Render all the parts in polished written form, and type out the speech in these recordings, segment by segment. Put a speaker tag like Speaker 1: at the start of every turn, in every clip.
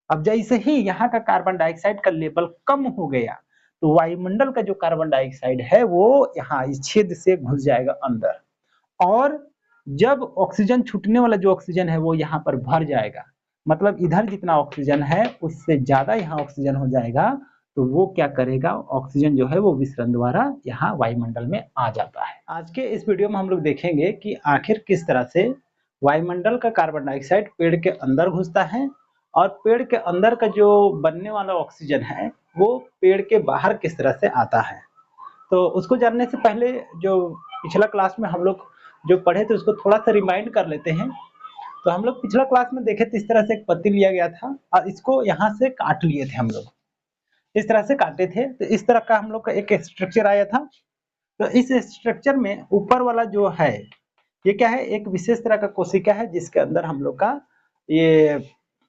Speaker 1: अब जैसे ही यहाँ का कार्बन डाइऑक्साइड का लेवल कम हो गया, तो वायुमंडल का जो कार्बन डाइऑक्साइड है वो यहाँ इस छेद से घुस जाएगा अंदर, और जब ऑक्सीजन छूटने वाला जो ऑक्सीजन है वो यहाँ पर भर जाएगा, मतलब इधर जितना ऑक्सीजन है उससे ज्यादा यहाँ ऑक्सीजन हो जाएगा, तो वो क्या करेगा, ऑक्सीजन जो है वो विसरण द्वारा यहाँ वायुमंडल में आ जाता है। आज के इस वीडियो में हम लोग देखेंगे कि आखिर किस तरह से वायुमंडल का कार्बन डाइऑक्साइड पेड़ के अंदर घुसता है, और पेड़ के अंदर का जो बनने वाला ऑक्सीजन है वो पेड़ के बाहर किस तरह से आता है। तो उसको जानने से पहले जो पिछला क्लास में हम लोग जो पढ़े थे उसको थोड़ा सा रिमाइंड कर लेते हैं। तो हम लोग पिछला क्लास में देखे थे, इस तरह से एक पत्ती लिया गया था और इसको यहाँ से काट लिए थे हम लोग, इस तरह से काटे थे, तो इस तरह का हम लोग का एक स्ट्रक्चर आया था। तो इस स्ट्रक्चर में ऊपर वाला जो है ये क्या है, एक विशेष तरह का कोशिका है जिसके अंदर हम लोग का ये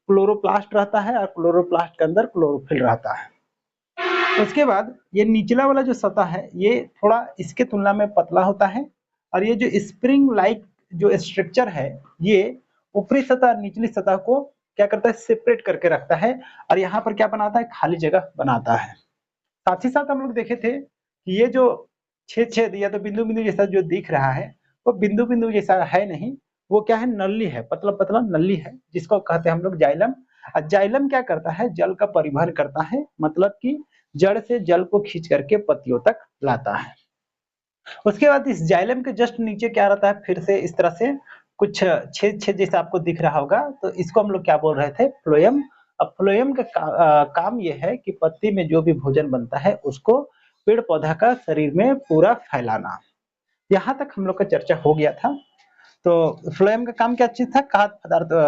Speaker 1: क्लोरोप्लास्ट रहता है, और क्लोरोप्लास्ट के अंदर क्लोरोफिल रहता है। उसके बाद ये निचला वाला जो सतह है ये थोड़ा इसके तुलना में पतला होता है, और ये जो स्प्रिंग लाइक जो स्ट्रक्चर है ये ऊपरी सतह और निचली सतह को क्या करता है, सेपरेट करके रखता है, और यहाँ पर क्या बनाता है, खाली जगह बनाता है। साथ ही साथ हम लोग देखे थे कि ये जो छेद छेद या तो बिंदु बिंदु जैसा जो दिख रहा है वो बिंदु बिंदु जैसा है नहीं, वो क्या है, नली है, पतला पतला नली है, जिसको कहते हैं हम लोग जाइलम। और जाइलम क्या करता है, जल का परिवहन करता है, मतलब कि जड़ से जल को खींच करके पत्तियों तक लाता है। उसके बाद इस जाइलम के जस्ट नीचे क्या रहता है, फिर से इस तरह से कुछ छेद छेद जैसा आपको दिख रहा होगा, तो इसको हम लोग क्या बोल रहे थे, फ्लोएम। अब फ्लोएम का काम ये है कि पत्ती में जो भी भोजन बनता है उसको पेड़ पौधा का शरीर में पूरा फैलाना। यहाँ तक हम लोग का चर्चा हो गया था। तो फ्लोएम का काम क्या चीज था,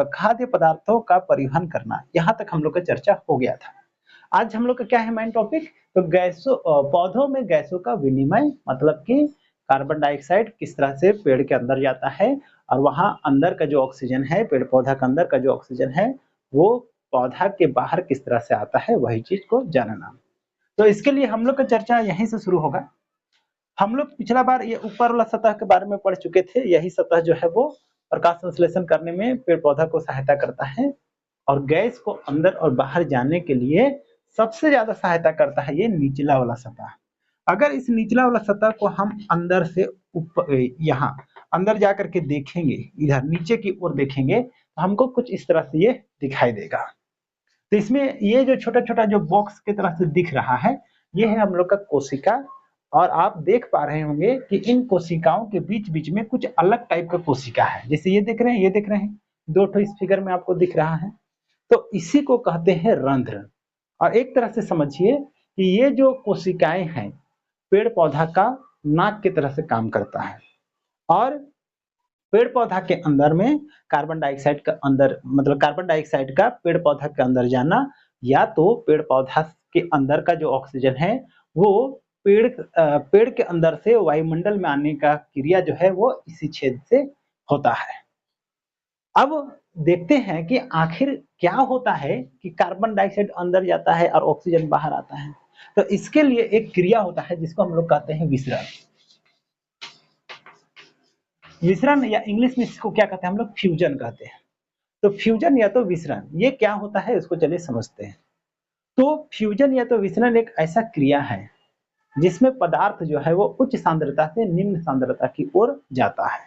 Speaker 1: खाद्य पदार्थों का परिवहन करना, यहाँ तक हम लोग का चर्चा हो गया था। आज हम लोग का क्या है मेन टॉपिक, तो गैसों पौधों में गैसों का विनिमय, मतलब कि कार्बन डाइऑक्साइड किस तरह से पेड़ के अंदर जाता है, और वहां अंदर का जो ऑक्सीजन है, पेड़ पौधा के अंदर का जो ऑक्सीजन है वो पौधा के बाहर किस तरह से आता है, वही चीज को जानना। तो इसके लिए हम लोग का चर्चा यहीं से शुरू होगा। हम लोग पिछला बार ये ऊपर वाला सतह के बारे में पढ़ चुके थे, यही सतह जो है वो प्रकाश संश्लेषण करने में पेड़ पौधा को सहायता करता है, और गैस को अंदर और बाहर जाने के लिए सबसे ज्यादा सहायता करता है ये निचला वाला सतह। अगर इस निचला वाला सतह को हम अंदर से ऊपर यहाँ अंदर जा करके देखेंगे, इधर नीचे की ओर देखेंगे, तो हमको कुछ इस तरह से ये दिखाई देगा। तो इसमें ये जो छोटा छोटा जो बॉक्स की तरह से दिख रहा है, ये है हम लोग का कोशिका, और आप देख पा रहे होंगे कि इन कोशिकाओं के बीच बीच में कुछ अलग टाइप का कोशिका है, जैसे ये देख रहे हैं, ये देख रहे हैं, दो ठो इस फिगर में आपको दिख रहा है। तो इसी को कहते हैं रंध्र। और एक तरह से समझिए कि ये जो कोशिकाएं हैं पेड़ पौधा का नाक की तरह से काम करता है, और पेड़ पौधा के अंदर में कार्बन डाइऑक्साइड का अंदर, मतलब कार्बन डाइऑक्साइड का पेड़ पौधा के अंदर जाना, या तो पेड़ पौधा के अंदर का जो ऑक्सीजन है वो पेड़ के अंदर से वायुमंडल में आने का क्रिया जो है वो इसी छेद से होता है। अब देखते हैं कि आखिर क्या होता है कि कार्बन डाइऑक्साइड अंदर जाता है और ऑक्सीजन बाहर आता है। तो इसके लिए एक क्रिया होता है जिसको हम लोग कहते हैं विसरण। विसरण या इंग्लिश में इसको क्या कहते हैं हम लोग, फ्यूजन कहते हैं। तो फ्यूजन या तो विसरण ये क्या होता है इसको चलिए समझते हैं। तो फ्यूजन या तो विसरण एक ऐसा क्रिया है जिसमें पदार्थ जो है वो उच्च सांद्रता से निम्न सांद्रता की ओर जाता है।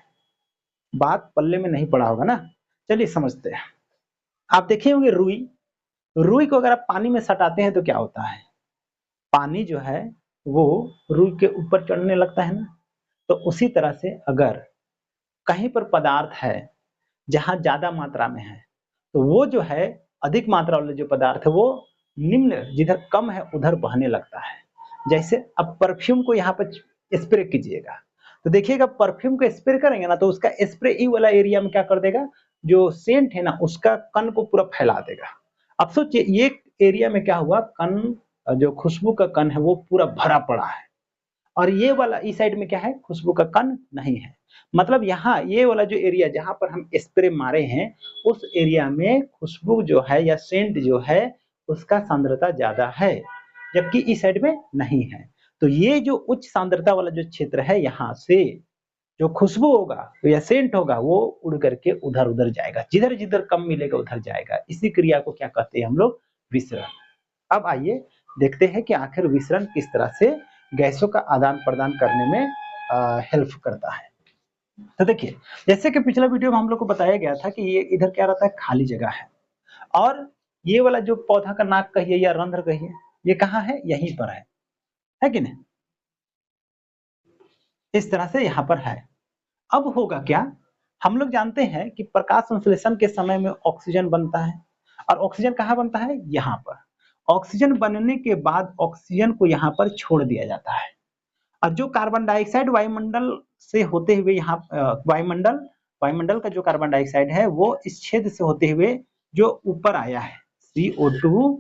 Speaker 1: बात पल्ले में नहीं पड़ा होगा ना, चलिए समझते हैं। आप देखे होंगे रुई, रुई को अगर आप पानी में सटाते हैं तो क्या होता है, पानी जो है वो रुई के ऊपर चढ़ने लगता है ना। तो उसी तरह से अगर कहीं पर पदार्थ है जहां ज्यादा मात्रा में है, तो वो जो है अधिक मात्रा वाले जो पदार्थ है वो निम्न, जिधर कम है उधर बहने लगता है। जैसे अब परफ्यूम को यहाँ पर स्प्रे कीजिएगा, तो देखिएगा परफ्यूम को स्प्रे करेंगे ना तो उसका स्प्रे ई वाला एरिया में क्या कर देगा, जो सेंट है ना उसका कण को पूरा फैला देगा। अब सोचिए ये एरिया में क्या हुआ, कण, जो खुशबू का कण है वो पूरा भरा पड़ा है, और ये वाला इस साइड में क्या है, खुशबू का कण नहीं है। मतलब यहाँ ये वाला जो एरिया जहां पर हम स्प्रे मारे हैं उस एरिया में खुशबू जो है या सेंट जो है उसका सांद्रता ज्यादा है, जबकि इस साइड में नहीं है। तो ये जो उच्च सांद्रता वाला जो क्षेत्र है यहाँ से जो खुशबू होगा या सेंट होगा वो उड़ करके उधर उधर जाएगा, जिधर जिधर कम मिलेगा उधर जाएगा। इसी क्रिया को क्या कहते हैं हम लोग? विसरण। अब आइए देखते हैं कि आखिर विसरण किस तरह से गैसों का आदान प्रदान करने में हेल्प करता है। तो देखिए, जैसे कि पिछला वीडियो में हम लोग को बताया गया था कि ये इधर क्या रहता है, खाली जगह है, और ये वाला जो पौधा का नाक कहिए या रंध्र कहिए, ये कहाँ है? यहीं पर है कि नहीं? इस तरह से यहाँ पर है। अब होगा क्या, हम लोग जानते हैं कि प्रकाश संश्लेषण के समय में ऑक्सीजन बनता है, और ऑक्सीजन कहाँ बनता है? यहाँ पर। ऑक्सीजन बनने के बाद ऑक्सीजन को यहाँ पर छोड़ दिया जाता है, और जो कार्बन डाइऑक्साइड वायुमंडल से होते हुए यहाँ वायुमंडल वायुमंडल का जो कार्बन डाइऑक्साइड है वो इस छेद से होते हुए जो ऊपर आया है, CO2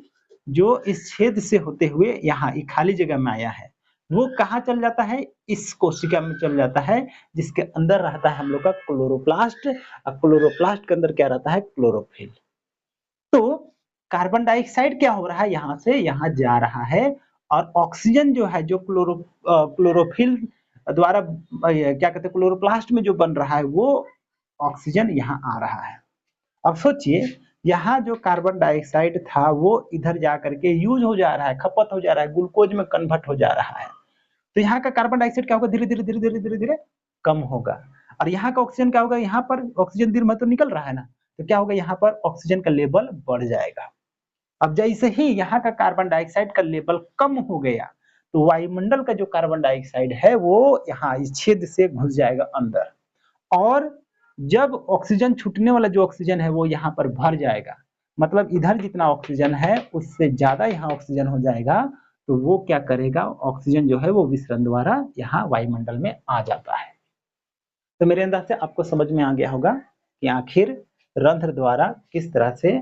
Speaker 1: जो इस छेद से होते हुए यहाँ खाली जगह में आया है, वो कहाँ चल जाता है? इस कोशिका में चल जाता है, जिसके अंदर रहता है हम लोग का क्लोरोप्लास्ट, और क्लोरोप्लास्ट के अंदर क्या रहता है? क्लोरोफिल। तो कार्बन डाइऑक्साइड क्या हो रहा है? यहाँ से यहाँ जा रहा है, और ऑक्सीजन जो है जो क्लोरोफिल द्वारा क्या कहते हैं, क्लोरोप्लास्ट में जो बन रहा है वो ऑक्सीजन यहाँ आ रहा है। अब सोचिए, यहाँ जो कार्बन डाइऑक्साइड था वो इधर जा करके यूज हो जा रहा है, खपत हो जा रहा है, ग्लूकोज में कन्वर्ट हो जा रहा है। तो यहाँ का कार्बन डाइऑक्साइड क्या होगा? धीरे धीरे धीरे धीरे धीरे धीरे कम होगा, और यहाँ का ऑक्सीजन क्या होगा? यहाँ पर ऑक्सीजन धीरे में तो निकल रहा है ना, तो क्या होगा? यहाँ पर ऑक्सीजन का लेवल बढ़ जाएगा। अब जैसे ही यहाँ का कार्बन डाइऑक्साइड का लेवल कम हो गया, तो वायुमंडल का जो कार्बन डाइऑक्साइड है वो यहाँ इस छेद से घुस जाएगा अंदर, और जब ऑक्सीजन छूटने वाला जो ऑक्सीजन है वो यहाँ पर भर जाएगा, मतलब इधर जितना ऑक्सीजन है उससे ज्यादा यहाँ ऑक्सीजन हो जाएगा, तो वो क्या करेगा? ऑक्सीजन जो है वो विसरण द्वारा यहाँ वायुमंडल में आ जाता है। तो मेरे अंदाज से आपको समझ में आ गया होगा कि आखिर रंध्र द्वारा किस तरह से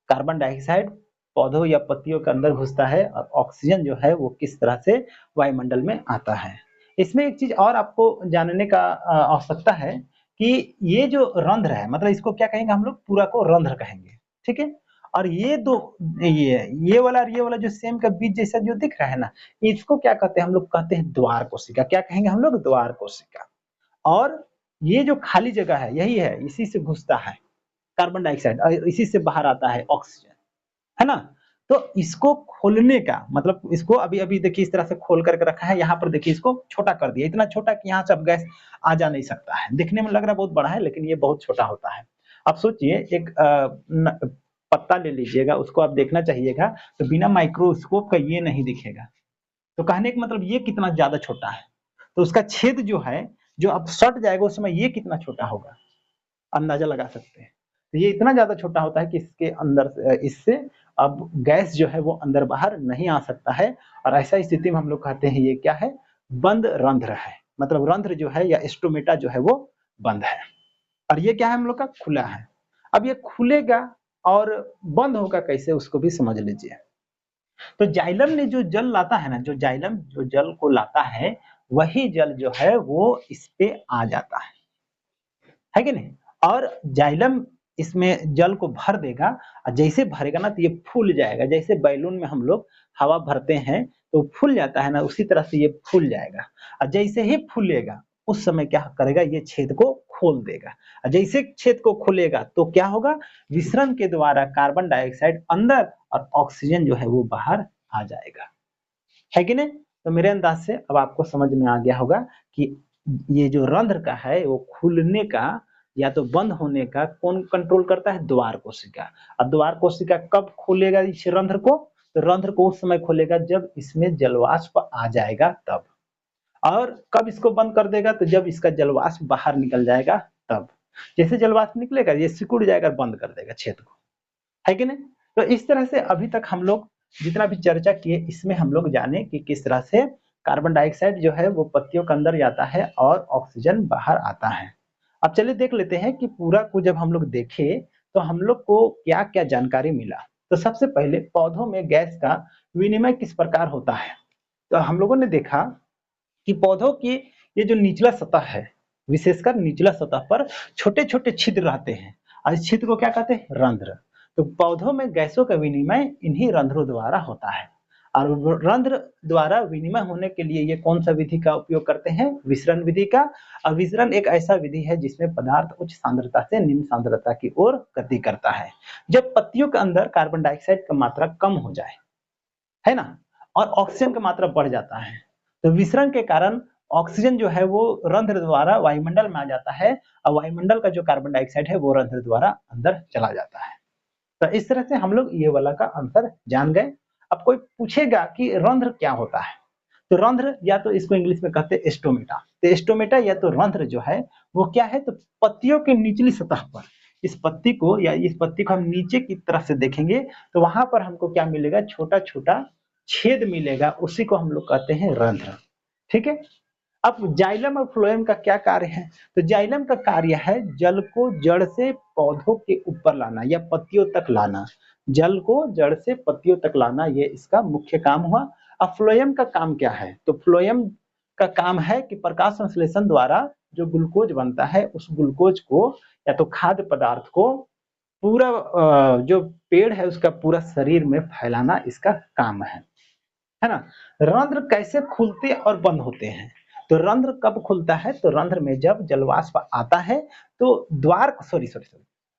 Speaker 1: कार्बन डाइऑक्साइड पौधों या पत्तियों के अंदर घुसता है, और ऑक्सीजन जो है वो किस तरह से वायुमंडल में आता है। इसमें एक चीज और आपको जानने का आवश्यकता है कि ये जो रंध्र है, मतलब इसको क्या कहेंगे हम लोग? पूरा को रंध्र कहेंगे, ठीक है? और ये दो, ये वाला और ये वाला जो सेम का बीज जैसा जो दिख रहा है ना, इसको क्या कहते हैं हम लोग? कहते हैं द्वार कोशिका। क्या कहेंगे हम लोग? द्वार कोशिका। और ये जो खाली जगह है यही है, इसी से घुसता है कार्बन डाइऑक्साइड और इसी से बाहर आता है ऑक्सीजन, है ना? तो इसको खोलने का मतलब, इसको अभी अभी देखिए इस तरह से खोल करके रखा है, यहाँ पर देखिए इसको छोटा कर दिया, इतना छोटा कि यहाँ से अब गैस आ जा नहीं सकता है। दिखने में लग रहा है बहुत बड़ा है, लेकिन ये बहुत छोटा होता है। अब सोचिए, एक पत्ता ले लीजिएगा, उसको आप देखना चाहिएगा तो बिना माइक्रोस्कोप का ये नहीं दिखेगा। तो कहने का मतलब ये कितना ज्यादा छोटा है, तो उसका छेद जो है, जो अब सट जाएगा उस समय ये कितना छोटा होगा, अंदाजा लगा सकते हैं। तो ये इतना ज्यादा छोटा होता है कि इसके अंदर इससे अब गैस जो है वो अंदर बाहर नहीं आ सकता है, और ऐसा स्थिति में हम लोग कहते हैं ये क्या है? बंद रंध्र है। मतलब रंध्र जो है या स्टोमेटा जो है वो बंद है, और ये क्या है? हम लोग का खुला है। अब ये खुलेगा और बंद होगा कैसे, उसको भी समझ लीजिए। तो जाइलम ने जो जल लाता है ना, जो जाइलम जो जल को लाता है, वही जल जो है वो इस पे आ जाता है कि नहीं? और जाइलम इसमें जल को भर देगा, और जैसे भरेगा ना तो ये फूल जाएगा। जैसे बैलून में हम लोग हवा भरते हैं तो फूल जाता है ना, उसी तरह से ये फूल जाएगा, और जैसे ही फूलेगा उस समय क्या करेगा? ये छेद को खोल देगा, और जैसे छेद को खोलेगा तो क्या होगा? विसरण के द्वारा कार्बन डाइऑक्साइड अंदर और ऑक्सीजन जो है वो बाहर आ जाएगा, है कि नहीं? तो मेरे अंदाज से अब आपको समझ में आ गया होगा कि ये जो रंध्र का है वो खुलने का या तो बंद होने का कौन कंट्रोल करता है? द्वार कोशिका। और द्वार कोशिका कब खोलेगा इस रंध्र को? तो रंध्र को उस समय खोलेगा जब इसमें जलवाष्प आ जाएगा तब। और कब इसको बंद कर देगा? तो जब इसका जलवाष्प बाहर निकल जाएगा तब। जैसे जलवाष्प निकलेगा ये सिकुड़ जाएगा, बंद कर देगा छेद को, है कि नहीं? तो इस तरह से अभी तक हम लोग जितना भी चर्चा किए, इसमें हम लोग जाने कि किस तरह से कार्बन डाइऑक्साइड जो है वो पत्तियों के अंदर जाता है और ऑक्सीजन बाहर आता है। अब चलिए देख लेते हैं कि पूरा को जब हम लोग देखे तो हम लोग को क्या क्या जानकारी मिला। तो सबसे पहले पौधों में गैस का विनिमय किस प्रकार होता है। तो हम लोगों ने देखा कि पौधों की ये जो निचला सतह है, विशेषकर निचला सतह पर छोटे छोटे छिद्र रहते हैं, और इस छिद्र को क्या कहते हैं? रंध्र। तो पौधों में गैसों का विनिमय इन्हीं रंध्रों द्वारा होता है। और रंध्र द्वारा विनिमय होने के लिए ये कौन सा विधि का उपयोग करते हैं? विसरण विधि का। विसरण एक ऐसा विधि है जिसमें पदार्थ उच्च सांद्रता से निम्न सांद्रता की ओर गति करता है। जब पत्तियों के अंदर कार्बन डाइऑक्साइड का मात्रा कम हो जाए, है ना, और ऑक्सीजन का मात्रा बढ़ जाता है, तो विसरण के कारण ऑक्सीजन जो है वो रंध्र द्वारा वायुमंडल में आ जाता है और वायुमंडल का जो कार्बन डाइऑक्साइड है वो रंध्र द्वारा अंदर चला जाता है। तो इस तरह से हम लोग ये वाला का आंसर जान गए। अब कोई पूछेगा कि रंध्र क्या होता है, तो रंध्र या तो इसको इंग्लिश में कहते हैं स्टोमेटा। तो स्टोमेटा या तो रंध्र जो है वो क्या है, तो पत्तियों की निचली सतह पर इस पत्ती को हम नीचे की तरफ से देखेंगे तो वहां पर हमको क्या मिलेगा, छोटा छोटा छेद मिलेगा, उसी को हम लोग कहते हैं रंध्र। ठीक है। अब जाइलम और फ्लोएम का क्या कार्य है, तो जाइलम का कार्य है जल को जड़ से पौधों के ऊपर लाना या पत्तियों तक लाना। जल को जड़ से पत्तियों तक लाना, ये इसका मुख्य काम हुआ। अब फ्लोएम का काम क्या है, तो फ्लोएम का काम है कि प्रकाश संश्लेषण द्वारा जो ग्लूकोज बनता है उस ग्लूकोज को या तो खाद्य पदार्थ को पूरा जो पेड़ है उसका पूरा शरीर में फैलाना इसका काम है ना। रंध्र कैसे खुलते और बंद होते हैं, तो रंध्र कब खुलता है, तो रंध्र में जब जलवाष्प आता है तो द्वार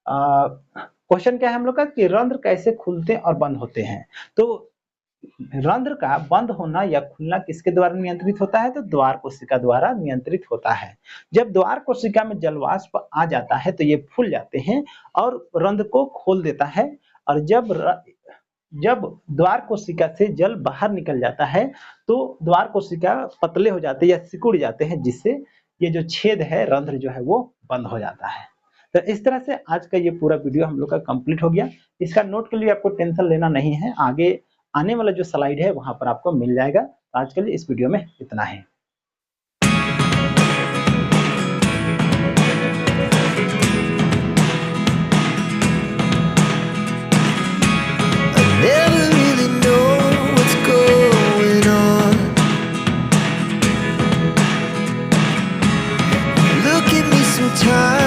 Speaker 1: क्वेश्चन क्या है हम लोग का कि रंध्र कैसे खुलते और बंद होते हैं। तो रंध्र का बंद होना या खुलना किसके द्वारा नियंत्रित होता है, तो द्वार कोशिका द्वारा नियंत्रित होता है। जब द्वार कोशिका में जलवाष्प आ जाता है तो ये फूल जाते हैं और रंध्र को खोल देता है। और जब द्वार कोशिका से जल बाहर निकल जाता है तो द्वार कोशिका पतले हो जाते हैं या सिकुड़ जाते हैं, जिससे ये जो छेद है रंध्र जो है वो बंद हो जाता है। तो इस तरह से आज का ये पूरा वीडियो हम लोग का कंप्लीट हो गया। इसका नोट के लिए आपको टेंशन लेना नहीं है, आगे आने वाला जो स्लाइड है वहां पर आपको मिल जाएगा। आज के लिए इस वीडियो में इतना ही।
Speaker 2: Never really know what's going on. Look at me sometimes.